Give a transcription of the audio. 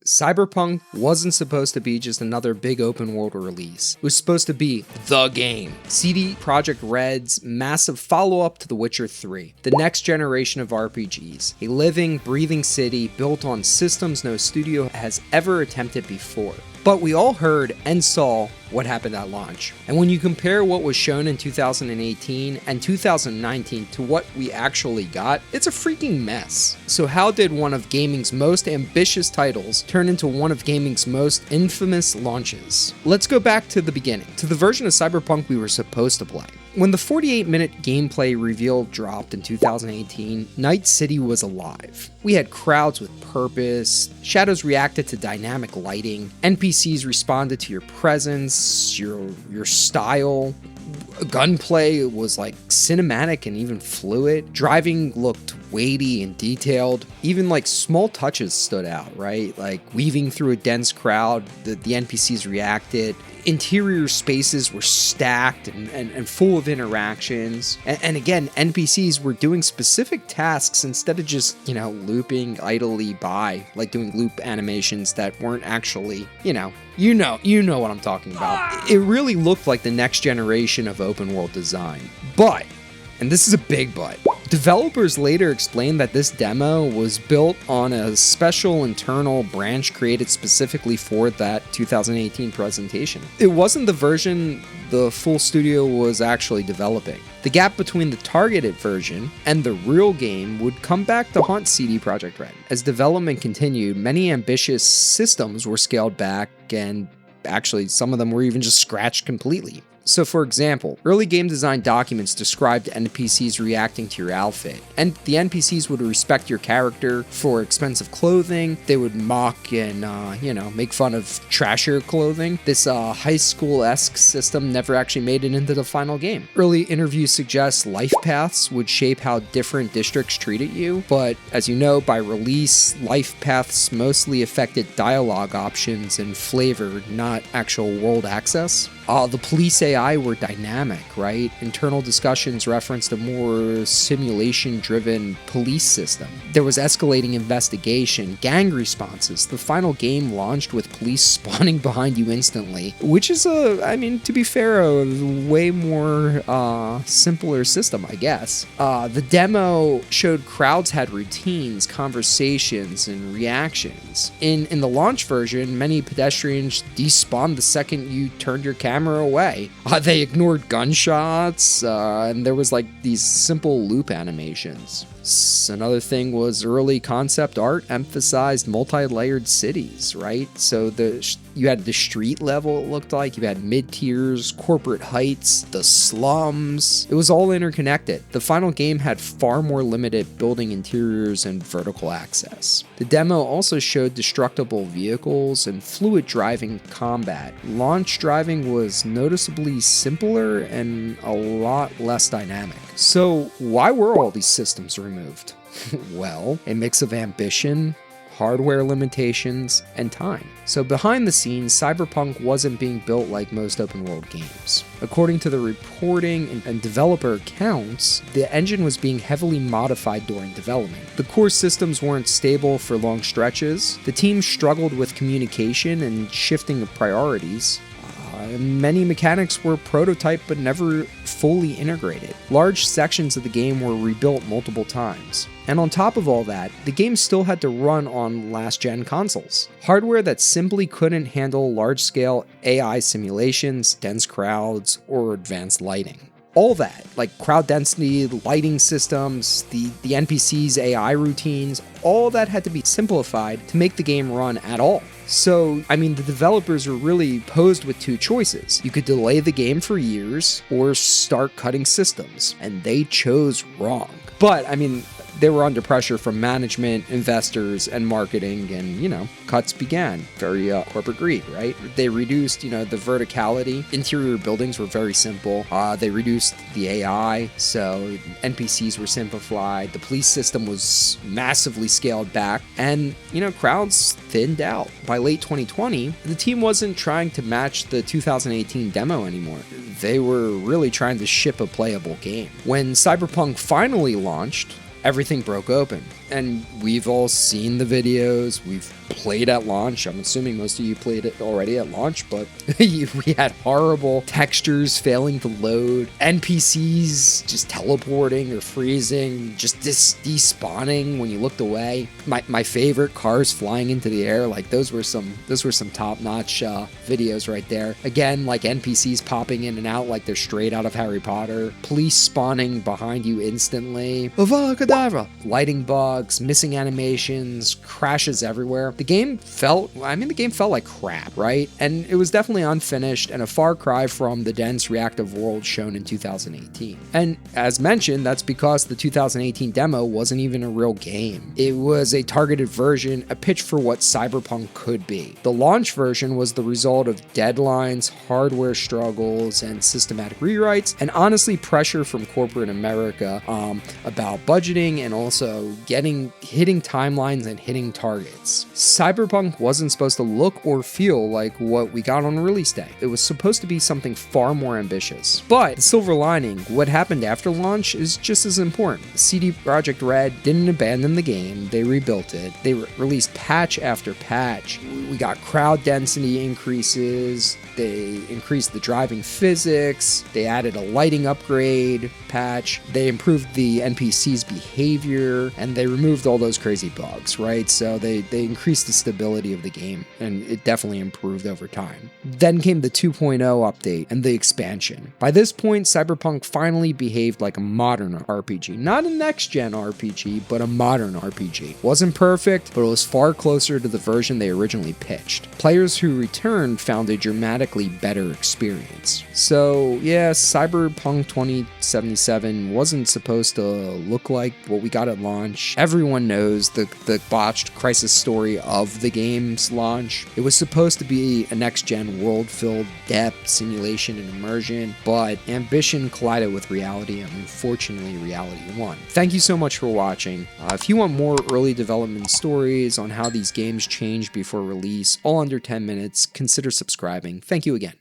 Cyberpunk wasn't supposed to be just another big open world release. It was supposed to be the game. CD Projekt Red's massive follow-up to The Witcher 3, the next generation of RPGs, a living, breathing city built on systems no studio has ever attempted before. But we all heard and saw what happened at launch. And when you compare what was shown in 2018 and 2019 to what we actually got, it's a freaking mess. So how did one of gaming's most ambitious titles turn into one of gaming's most infamous launches? Let's go back to the beginning, to the version of Cyberpunk we were supposed to play. When the 48-minute gameplay reveal dropped in 2018, Night City was alive. We had crowds with purpose, shadows reacted to dynamic lighting, NPCs responded to your presence, your style. Gunplay was like cinematic and even fluid. Driving looked weighty and detailed. Even like small touches stood out, right? Like weaving through a dense crowd, the NPCs reacted. Interior spaces were stacked and full of interactions. And again, NPCs were doing specific tasks instead of just, looping idly by, like doing loop animations that weren't actually, you know what I'm talking about. It really looked like the next generation of open world design. But, and this is a big but, developers later explained that this demo was built on a special internal branch created specifically for that 2018 presentation. It wasn't the version the full studio was actually developing. The gap between the targeted version and the real game would come back to haunt CD Projekt Red. As development continued, many ambitious systems were scaled back, and actually some of them were even just scratched completely. So for example, early game design documents described NPCs reacting to your outfit, and the NPCs would respect your character for expensive clothing. They would mock and, make fun of trashier clothing. This high school-esque system never actually made it into the final game. Early interviews suggest life paths would shape how different districts treated you, but as you know, by release, life paths mostly affected dialogue options and flavor, not actual world access. The police AI were dynamic, right? Internal discussions referenced a more simulation-driven police system. There was escalating investigation, gang responses. The final game launched with police spawning behind you instantly, which is to be fair, a way more simpler system, I guess. The demo showed crowds had routines, conversations, and reactions. In the launch version, many pedestrians despawned the second you turned your camera away. They ignored gunshots, and there was like these simple loop animations. Another thing was early concept art emphasized multi-layered cities, right? So you had the street level, it looked like, you had mid-tiers, corporate heights, the slums. It was all interconnected. The final game had far more limited building interiors and vertical access. The demo also showed destructible vehicles and fluid driving combat. Launch driving was noticeably simpler and a lot less dynamic. So why were all these systems removed? Well, a mix of ambition, hardware limitations, and time. So behind the scenes, Cyberpunk wasn't being built like most open world games. According to the reporting and developer accounts, the engine was being heavily modified during development. The core systems weren't stable for long stretches. The team struggled with communication and shifting of priorities. Many mechanics were prototyped but never fully integrated. Large sections of the game were rebuilt multiple times. And on top of all that, the game still had to run on last-gen consoles. Hardware that simply couldn't handle large-scale AI simulations, dense crowds, or advanced lighting. All that, like crowd density, lighting systems, the NPCs' AI routines, all that had to be simplified to make the game run at all. So, the developers were really posed with two choices. You could delay the game for years or start cutting systems, and they chose wrong. But, they were under pressure from management, investors, and marketing, and, cuts began. Very corporate greed, right? They reduced, the verticality. Interior buildings were very simple. They reduced the AI, so NPCs were simplified. The police system was massively scaled back, and, crowds thinned out. By late 2020, the team wasn't trying to match the 2018 demo anymore. They were really trying to ship a playable game. When Cyberpunk finally launched, everything broke open. And we've all seen the videos, we've played at launch. I'm assuming most of you played it already at launch, but we had horrible textures failing to load, NPCs just teleporting or freezing, just despawning when you looked away. My favorite, cars flying into the air, like those were some top-notch videos right there. Again, like NPCs popping in and out like they're straight out of Harry Potter, police spawning behind you instantly, Avada Kedavra, lighting bugs, missing animations, crashes everywhere. The game felt like crap, right? And it was definitely unfinished and a far cry from the dense reactive world shown in 2018. And as mentioned, that's because the 2018 demo wasn't even a real game. It was a targeted version, a pitch for what Cyberpunk could be. The launch version was the result of deadlines, hardware struggles, and systematic rewrites, and honestly pressure from corporate America about budgeting and also hitting timelines and hitting targets. Cyberpunk wasn't supposed to look or feel like what we got on release day. It was supposed to be something far more ambitious. But the silver lining, what happened after launch is just as important. CD Projekt Red didn't abandon the game, they rebuilt it. They released patch after patch. We got crowd density increases, they increased the driving physics, they added a lighting upgrade patch, they improved the NPC's behavior, and they removed all those crazy bugs, right? So they increased the stability of the game, and it definitely improved over time. Then came the 2.0 update and the expansion. By this point, Cyberpunk finally behaved like a modern RPG. Not a next-gen RPG, but a modern RPG. Wasn't perfect, but it was far closer to the version they originally pitched. Players who returned found a dramatically better experience. So yeah, Cyberpunk 2077 wasn't supposed to look like what we got at launch. Everyone knows the botched crisis story of the game's launch. It was supposed to be a next-gen world filled depth, simulation, and immersion, but ambition collided with reality, and unfortunately reality won. Thank you so much for watching. If you want more early development stories on how these games changed before release, all under 10 minutes, consider subscribing. Thank you again.